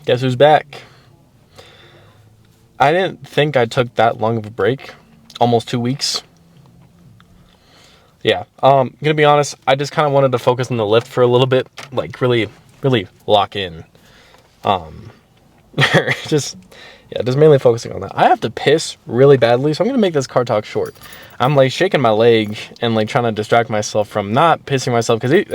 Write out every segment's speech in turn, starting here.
Guess who's back? I didn't think I took that long of a break. Almost 2 weeks. Yeah, gonna be honest, I just kind of wanted to focus on the lift for a little bit, like really lock in. just mainly focusing on that. I have to piss really badly, so I'm gonna make this car talk short. I'm like shaking my leg and like trying to distract myself from not pissing myself, because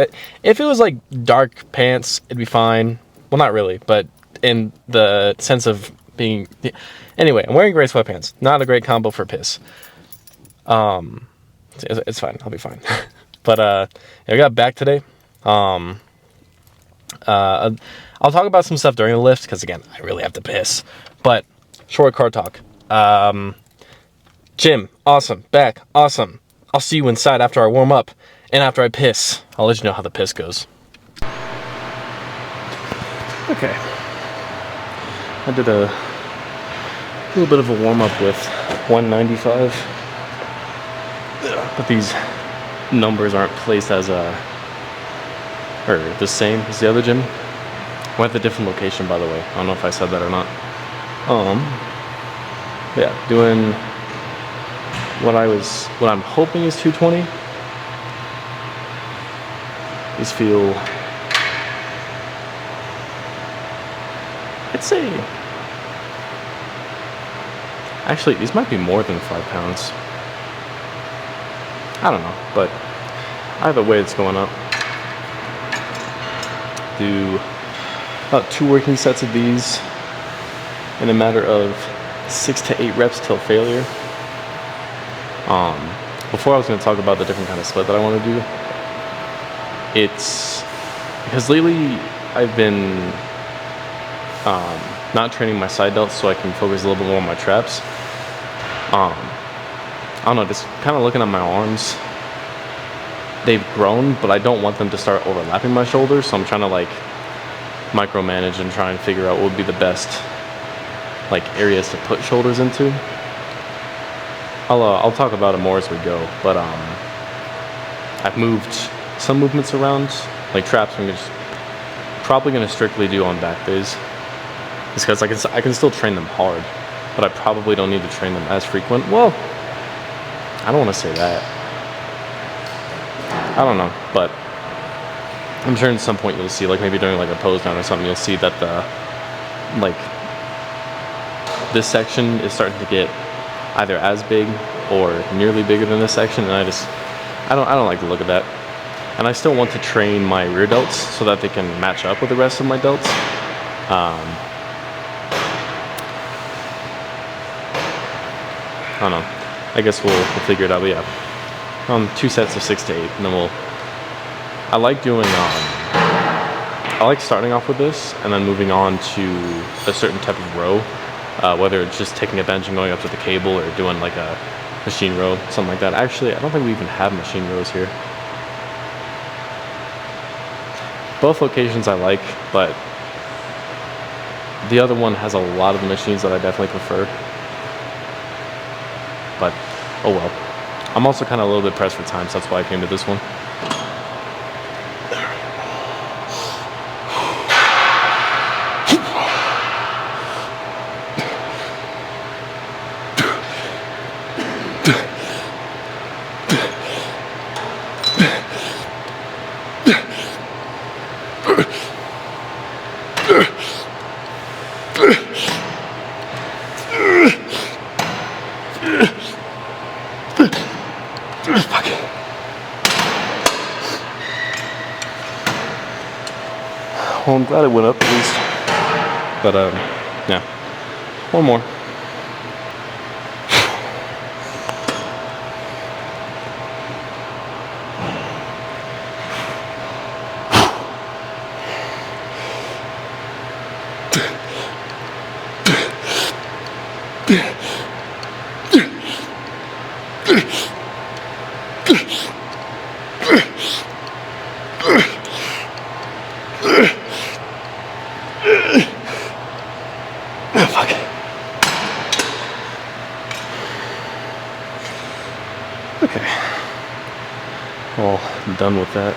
if it was like dark pants, it'd be fine. Well, not really, but in the sense of being. Anyway, I'm wearing gray sweatpants. Not a great combo for piss. It's fine. I'll be fine. But I got back today. I'll talk about some stuff during the lift, because again, I really have to piss. But short car talk. Gym, awesome. Back, awesome. I'll see you inside after I warm up and after I piss. I'll let you know how the piss goes. Okay. I did a little bit of a warm up with 195. But these numbers aren't placed as or the same as the other gym. We're at a different location, by the way. I don't know if I said that or not. Yeah, doing what I'm hoping is 220. These feel, I'd say, actually these might be more than 5 pounds. I don't know, but either way it's going up. Do about 2 working sets of these in a matter of 6 to 8 reps till failure. Before I was going to talk about the different kind of split that I want to do, it's because lately I've been not training my side delts so I can focus a little bit more on my traps. I don't know, just kind of looking at my arms, they've grown, but I don't want them to start overlapping my shoulders, so I'm trying to like micromanage and try and figure out what would be the best like areas to put shoulders into. I'll talk about it more as we go, but I've moved some movements around, like traps I'm probably going to strictly do on back days, just because I can still train them hard, but I probably don't need to train them as frequent. Well, I don't want to say that. I don't know, but I'm sure at some point you'll see, like maybe during like a pose down or something, you'll see that this section is starting to get either as big or nearly bigger than this section, and I don't like the look of that. And I still want to train my rear delts so that they can match up with the rest of my delts. I don't know. I guess we'll figure it out, but yeah. 2 sets of 6 to 8, and then I like doing, I like starting off with this, and then moving on to a certain type of row, whether it's just taking a bench and going up to the cable, or doing like a machine row, something like that. Actually, I don't think we even have machine rows here. Both locations I like, but the other one has a lot of the machines that I definitely prefer. But, oh well. I'm also kind of a little bit pressed for time, so that's why I came to this one. Well, I'm glad it went up at least. But, yeah. One more. Okay. Well, I'm done with that.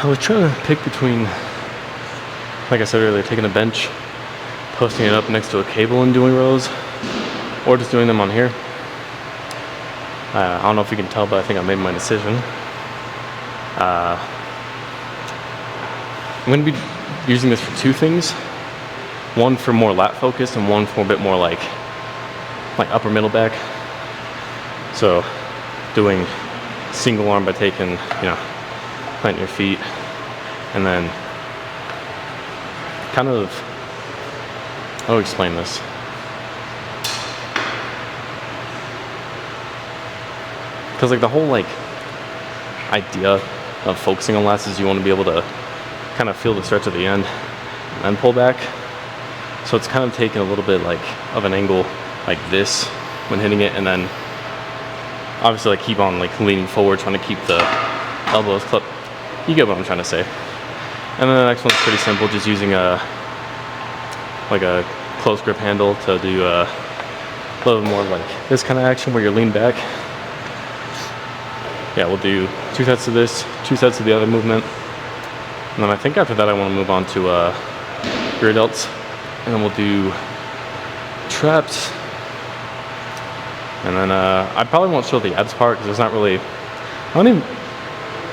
I was trying to pick between, like I said earlier, taking a bench, posting it up next to a cable and doing rows, or just doing them on here. I don't know if you can tell, but I think I made my decision. I'm going to be using this for two things. One for more lat focused and one for a bit more like upper middle back. So doing single arm by taking, you know, planting your feet, and then kind of, how do I explain this? Because like the whole like idea of focusing on lats is you want to be able to kind of feel the stretch at the end and then pull back. So it's kind of taking a little bit like of an angle like this when hitting it, and then obviously like keep on like leaning forward, trying to keep the elbows clipped. You get what I'm trying to say. And then the next one's pretty simple, just using a close grip handle to do a little more like this kind of action where you're lean back. Yeah, we'll do 2 sets of this, 2 sets of the other movement. And then I think after that I want to move on to rear delts. And then we'll do traps. And then I probably won't show the abs part because there's not really,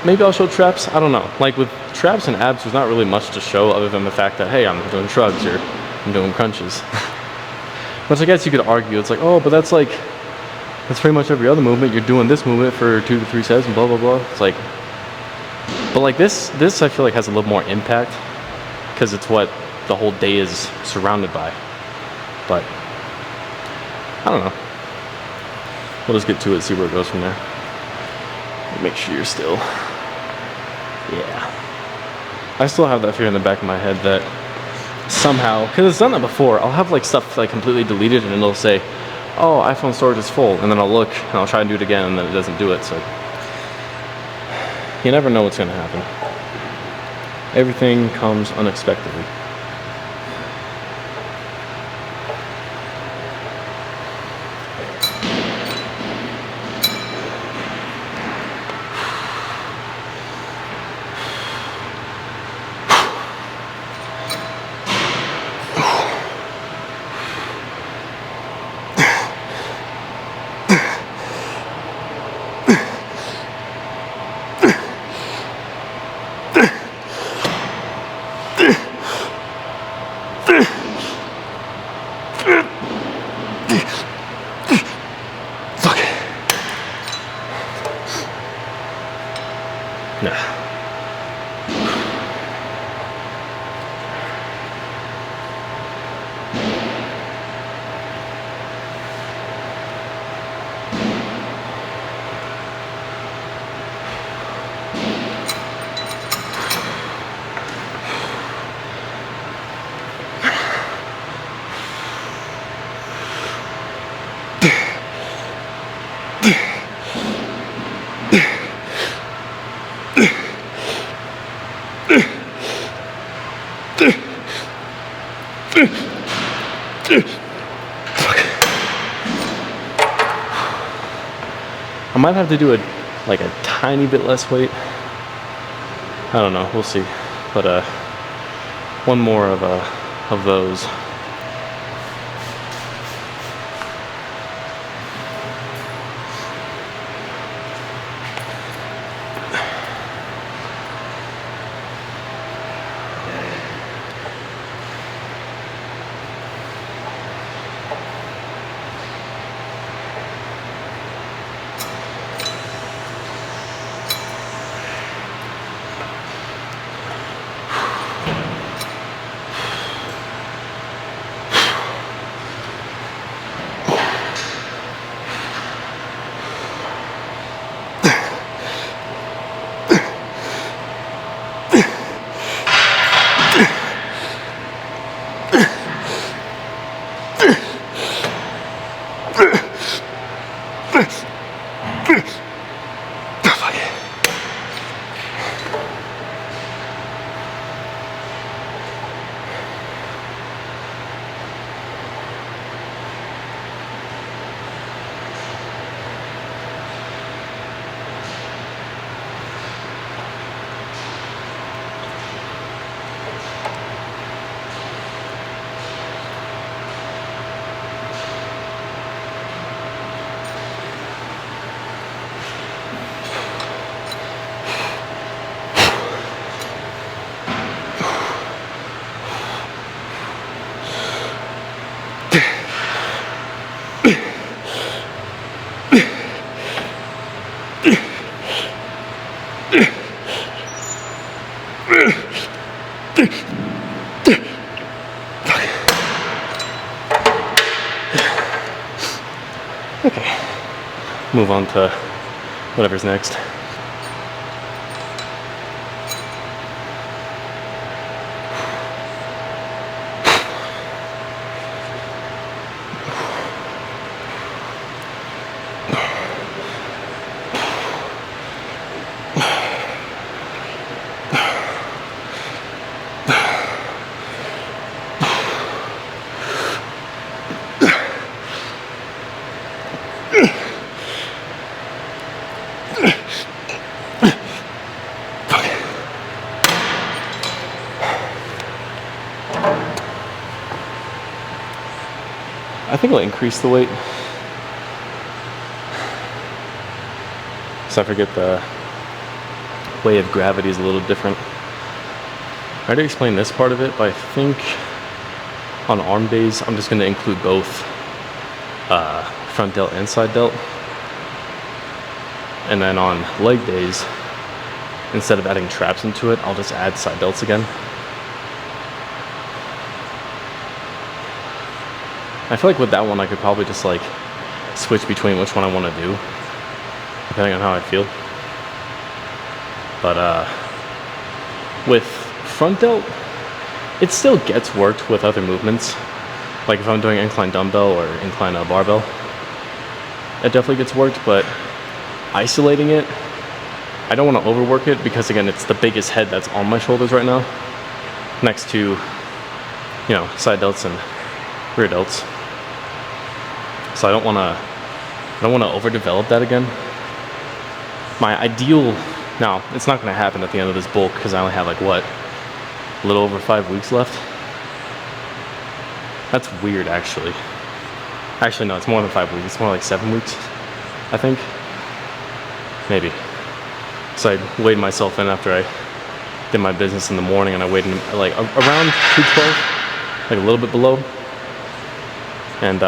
maybe I'll show traps, I don't know. Like with traps and abs, there's not really much to show other than the fact that, hey, I'm doing shrugs or I'm doing crunches. Which I guess you could argue, it's like, oh, but that's pretty much every other movement. You're doing this movement for 2 to 3 sets and blah, blah, blah. It's like, but like this I feel like has a little more impact because it's what the whole day is surrounded by. But I don't know. We'll just get to it, see where it goes from there. Make sure you're still. Yeah. I still have that fear in the back of my head that somehow, because it's done that before, I'll have like stuff like completely deleted and it'll say, oh, iPhone storage is full, and then I'll look and I'll try and do it again and then it doesn't do it. So you never know what's going to happen. Everything comes unexpectedly. I might have to do a tiny bit less weight. I don't know, we'll see. But one more of those. Okay, move on to whatever's next. I think I'll increase the weight. So I forget the way of gravity is a little different. I already explained this part of it, but I think on arm days, I'm just gonna include both front delt and side delt. And then on leg days, instead of adding traps into it, I'll just add side delts again. I feel like with that one, I could probably just like switch between which one I want to do, depending on how I feel. But with front delt, it still gets worked with other movements. Like if I'm doing incline dumbbell or incline barbell, it definitely gets worked, but isolating it, I don't want to overwork it because again, it's the biggest head that's on my shoulders right now, next to, you know, side delts and rear delts. So I don't want to overdevelop that again. My ideal, now it's not going to happen at the end of this bulk because I only have like what, a little over 5 weeks left. That's weird actually. Actually no, it's more than 5 weeks. It's more like 7 weeks, I think. Maybe. So I weighed myself in after I did my business in the morning, and I weighed in like around 212, like a little bit below. And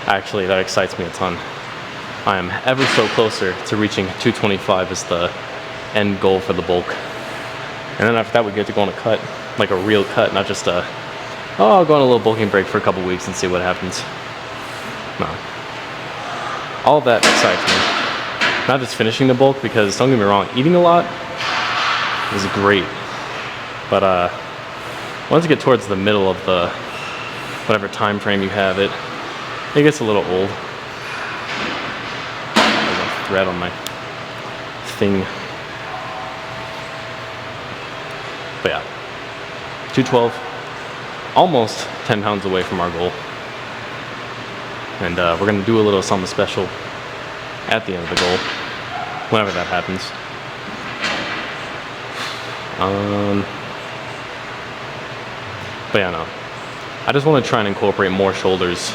actually that excites me a ton. I am ever so closer to reaching 225 as the end goal for the bulk. And then after that we get to go on a cut, like a real cut, not just a, oh, I'll go on a little bulking break for a couple weeks and see what happens. No. All of that excites me. Not just finishing the bulk, because don't get me wrong, eating a lot is great. But once you get towards the middle of the whatever time frame you have, it gets a little old. There's a thread on my thing. But yeah, 212, almost 10 pounds away from our goal. And we're gonna do a little something special at the end of the goal, whenever that happens. But yeah, no. I just want to try and incorporate more shoulders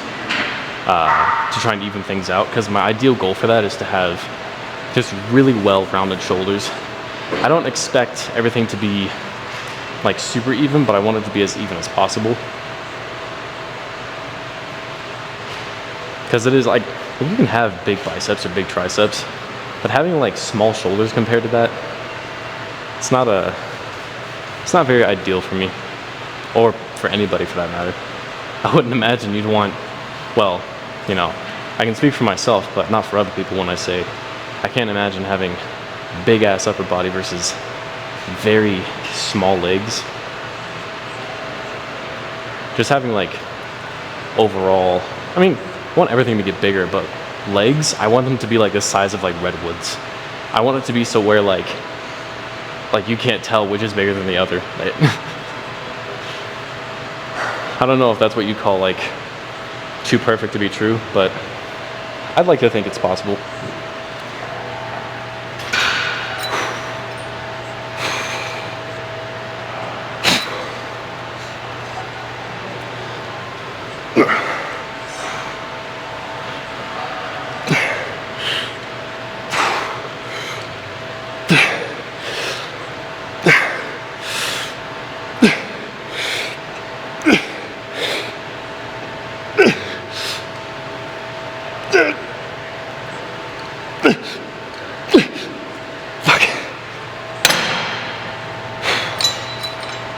to try and even things out, because my ideal goal for that is to have just really well-rounded shoulders. I don't expect everything to be like super even, but I want it to be as even as possible. Because it is like, you can have big biceps or big triceps, but having like small shoulders compared to that, it's not very ideal for me, or for anybody for that matter. I wouldn't imagine you'd want, well, you know, I can speak for myself, but not for other people when I say I can't imagine having big ass upper body versus very small legs. Just having like overall, I mean, I want everything to get bigger, but legs, I want them to be like the size of like redwoods. I want it to be so where like you can't tell which is bigger than the other. I don't know if that's what you call like too perfect to be true, but I'd like to think it's possible.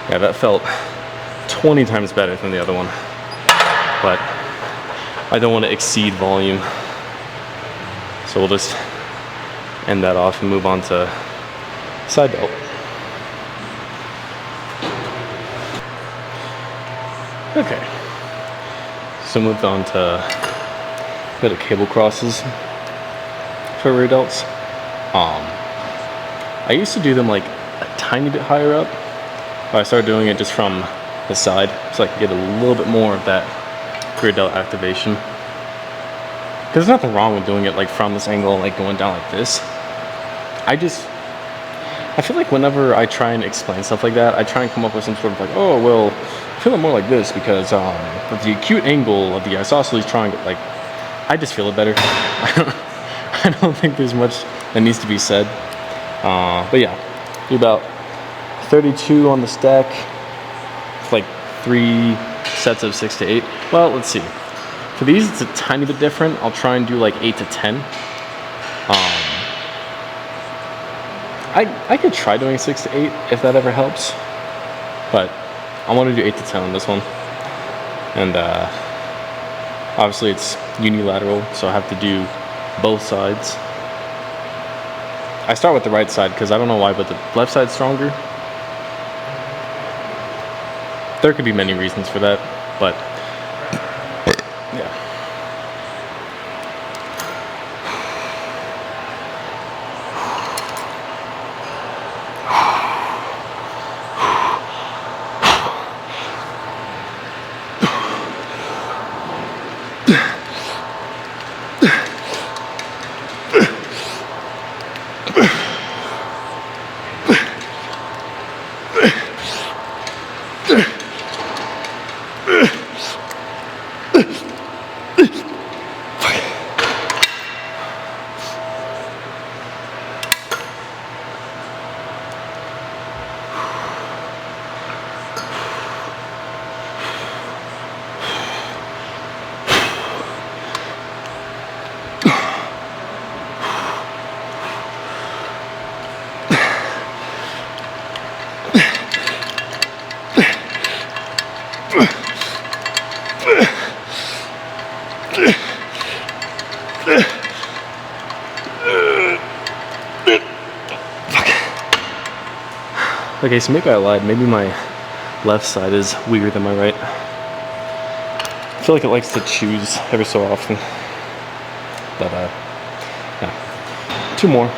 Yeah, that felt 20 times better than the other one. But I don't want to exceed volume. So we'll just end that off and move on to side delt. Okay. So moved on to a bit of cable crosses for rear delts. I used to do them like a tiny bit higher up, but I started doing it just from the side so I could get a little bit more of that rear delt activation. Because there's nothing wrong with doing it like from this angle, like going down like this. I feel like whenever I try and explain stuff like that, I try and come up with some sort of like, oh, well, I feel it more like this because with the acute angle of the isosceles triangle, like, I just feel it better. I don't think there's much that needs to be said. But yeah, do about 32 on the stack, like 3 sets of 6 to 8. Well, let's see. For these, it's a tiny bit different. I'll try and do like 8 to 10. I could try doing 6 to 8 if that ever helps, but I want to do 8 to 10 on this one. And obviously it's unilateral, so I have to do both sides. I start with the right side because I don't know why, but the left side's stronger. There could be many reasons for that, but yeah. Okay, so maybe I lied. Maybe my left side is weaker than my right. I feel like it likes to choose every so often. But, yeah. 2 more.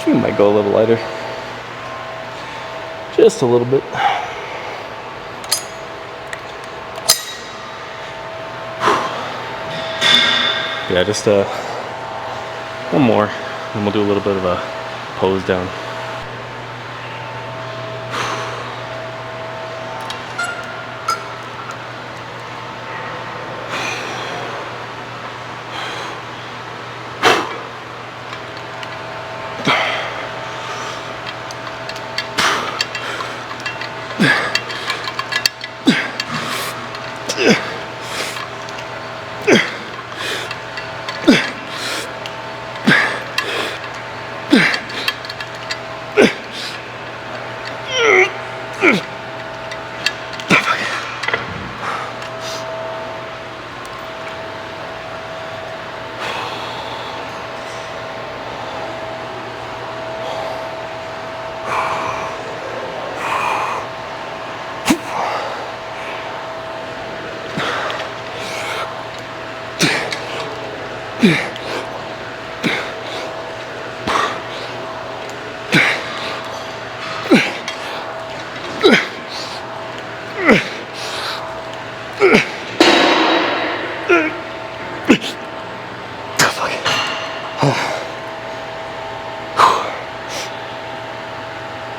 I might go a little lighter. Just a little bit. Yeah, just one more, and we'll do a little bit of a pose down.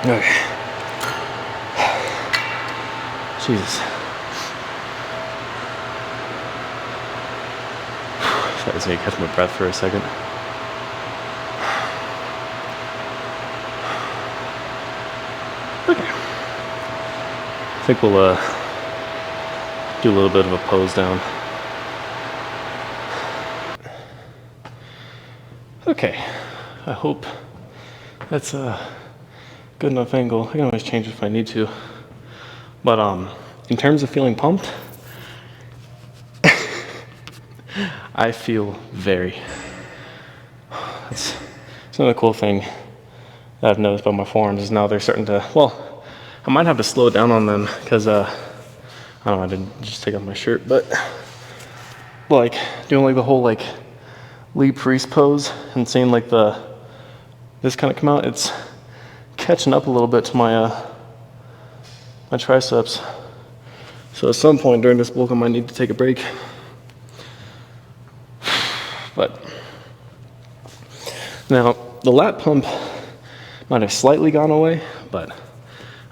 Okay. Jesus. I just need to catch my breath for a second. Okay. I think we'll do a little bit of a pose down. Okay. I hope that's a good enough angle. I can always change it if I need to. But in terms of feeling pumped, I feel very. It's another cool thing that I've noticed about my forearms is now they're starting to, well, I might have to slow down on them because, I don't know, I didn't just take off my shirt, but like doing like the whole like Lee Priest pose and seeing like this kind of come out, it's catching up a little bit to my my triceps. So at some point during this bulk I might need to take a break. But now the lat pump might have slightly gone away, but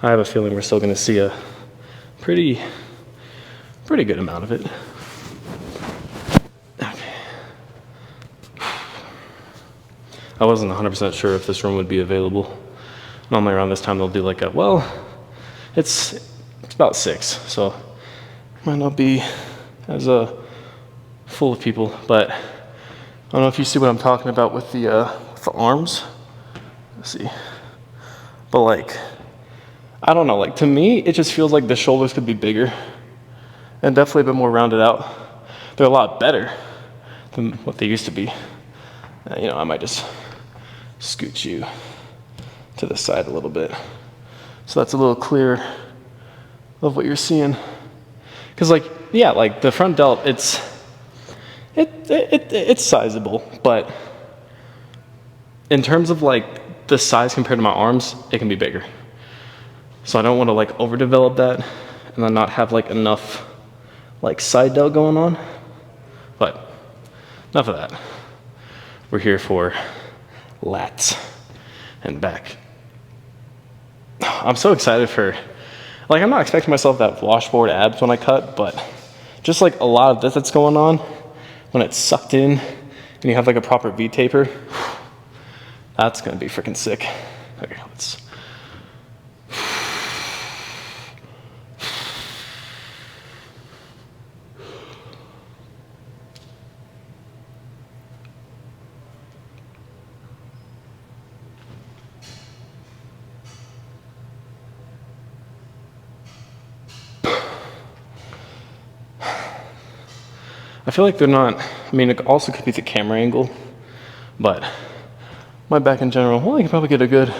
I have a feeling we're still going to see a pretty good amount of it. Okay. I wasn't 100% sure if this room would be available. Normally around this time they'll do like a, well, it's about 6, so it might not be as full of people, but I don't know if you see what I'm talking about with the arms. Let's see. But like, I don't know, like to me, it just feels like the shoulders could be bigger and definitely a bit more rounded out. They're a lot better than what they used to be. You know, I might just scoot you to the side a little bit. So that's a little clearer of what you're seeing. Cause like, yeah, like the front delt, it's sizable, but in terms of like the size compared to my arms, it can be bigger. So I don't want to like overdevelop that and then not have like enough like side delt going on. But enough of that. We're here for lats and back. I'm so excited for, like I'm not expecting myself to have washboard abs when I cut, but just like a lot of this that's going on, when it's sucked in and you have like a proper V-taper, that's gonna be freaking sick. Okay, let's. I feel like they're not, I mean, it also could be the camera angle, but my back in general, well, I can probably get a good,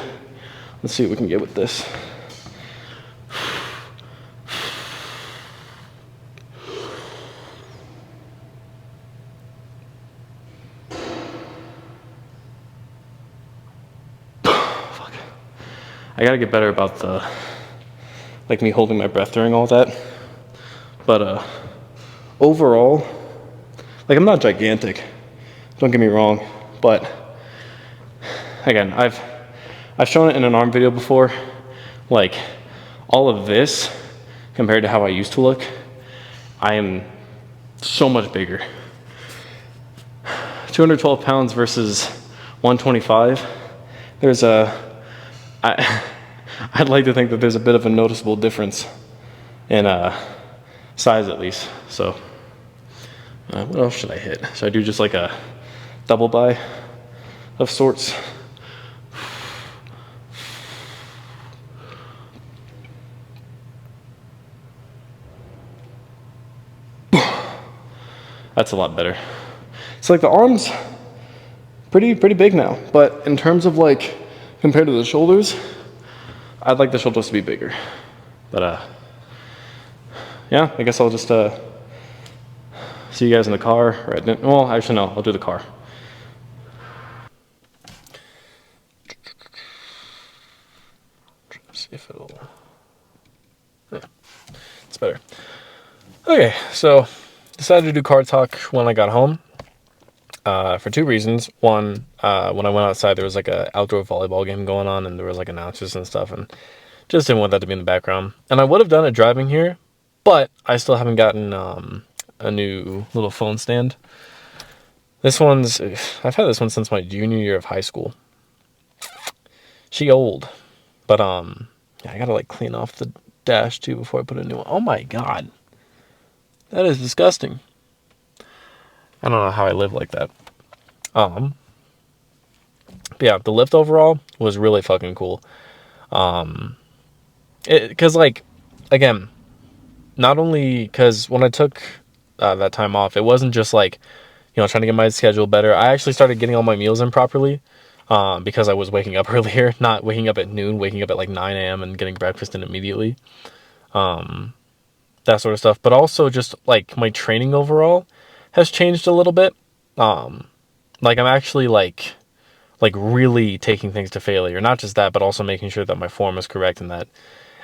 let's see what we can get with this. Fuck. I gotta get better about the, like me holding my breath during all that. But overall, like I'm not gigantic, don't get me wrong, but again, I've shown it in an arm video before, like all of this compared to how I used to look, I am so much bigger. 212 pounds versus 125, there's I'd like to think that there's a bit of a noticeable difference in size at least. So what else should I hit? Should I do just like a double by of sorts? That's a lot better. So like the arms, pretty big now. But in terms of like, compared to the shoulders, I'd like the shoulders to be bigger. But yeah, I guess I'll just see you guys in the car. Well, actually no, I'll do the car. See if it'll, yeah, it's better. Okay, so decided to do car talk when I got home. for two reasons. One, when I went outside, there was like a outdoor volleyball game going on, and there was like announcers and stuff, and just didn't want that to be in the background. And I would have done it driving here, but I still haven't gotten a new little phone stand. I've had this one since my junior year of high school. She old, but yeah, I gotta like clean off the dash too before I put a new one. Oh my god, that is disgusting. I don't know how I live like that. But yeah, the lift overall was really fucking cool. Because like, again, not only because when I took that time off, it wasn't just like, trying to get my schedule better. I actually started getting all my meals in properly. Because I was waking up earlier, not waking up at noon, waking up at like 9 a.m. and getting breakfast in immediately. That sort of stuff. But also just like my training overall has changed a little bit. Like I'm actually like really taking things to failure. Not just that, but also making sure that my form is correct and that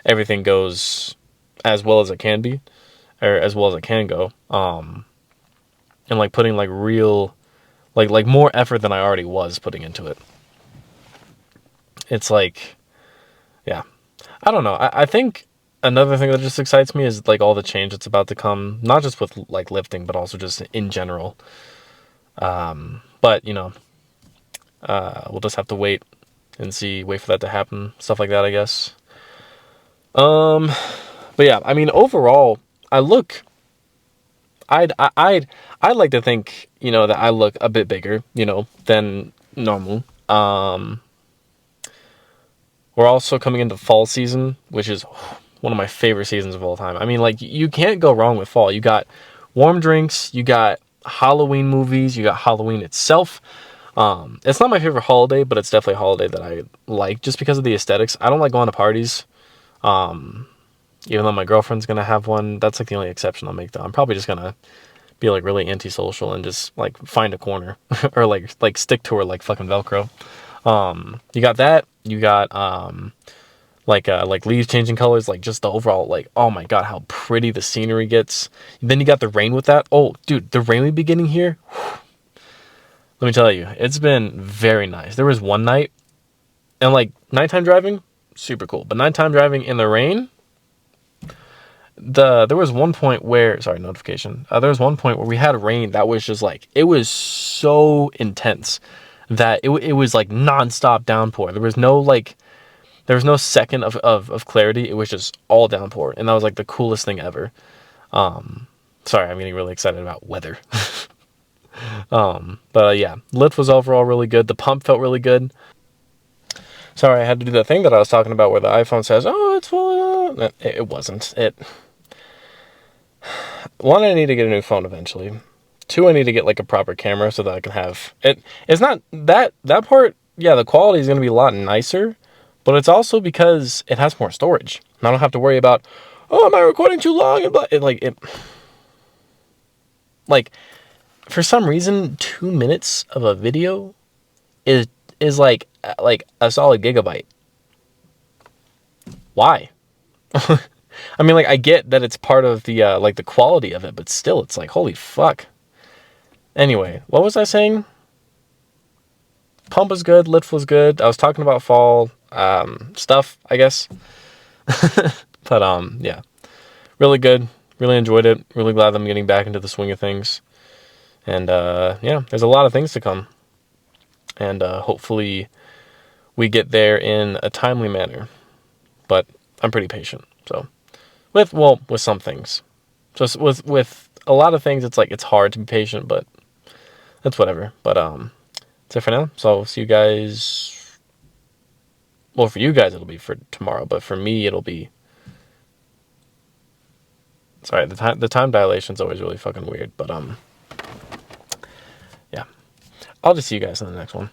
everything goes as well as it can be, or as well as it can go. And like putting like real, like more effort than I already was putting into it. It's like, yeah, I don't know. I think another thing that just excites me is like all the change that's about to come, not just with like lifting, but also just in general. But we'll just have to wait for that to happen. Stuff like that, I guess. But yeah, I mean, overall, I'd like to think, that I look a bit bigger, than normal. We're also coming into fall season, which is one of my favorite seasons of all time. I mean, like, you can't go wrong with fall. You got warm drinks, you got Halloween movies, you got Halloween itself. It's not my favorite holiday, but it's definitely a holiday that I like just because of the aesthetics. I don't like going to parties. Even though my girlfriend's gonna have one, that's like the only exception I'll make though. I'm probably just gonna be like really antisocial and just like find a corner or like stick to her like fucking Velcro. You got that. You got like leaves changing colors, like just the overall like, oh my god, how pretty the scenery gets. Then you got the rain with that. Oh, dude, the rain we be getting here. Let me tell you, it's been very nice. There was one night, and like nighttime driving, super cool. But nighttime driving in the rain. There was one point where, sorry, notification. There was one point where we had rain that was just like, it was so intense that it was like nonstop downpour. There was no second of clarity. It was just all downpour, and that was like the coolest thing ever. Sorry, I'm getting really excited about weather. But yeah, lift was overall really good. The pump felt really good. Sorry, I had to do that thing that I was talking about where the iPhone says, "Oh, it's full." It wasn't. One, I need to get a new phone eventually. Two, I need to get like a proper camera so that I can have it. It's not that part. Yeah, the quality is going to be a lot nicer, but it's also because it has more storage. And I don't have to worry about, oh, am I recording too long? And like for some reason, 2 minutes of a video is like a solid gigabyte. Why? I mean, like, I get that it's part of the like the quality of it, but still, it's like, holy fuck. Anyway, what was I saying? Pump was good, lift was good. I was talking about fall stuff, I guess. But yeah, really good. Really enjoyed it. Really glad that I'm getting back into the swing of things. And yeah, there's a lot of things to come. And hopefully we get there in a timely manner. But I'm pretty patient, so with some things. So with a lot of things, it's like it's hard to be patient, but that's whatever. But that's it for now. So I'll see you guys. Well, for you guys it'll be for tomorrow, but for me it'll be. Sorry, the time dilation is always really fucking weird, but yeah, I'll just see you guys in the next one.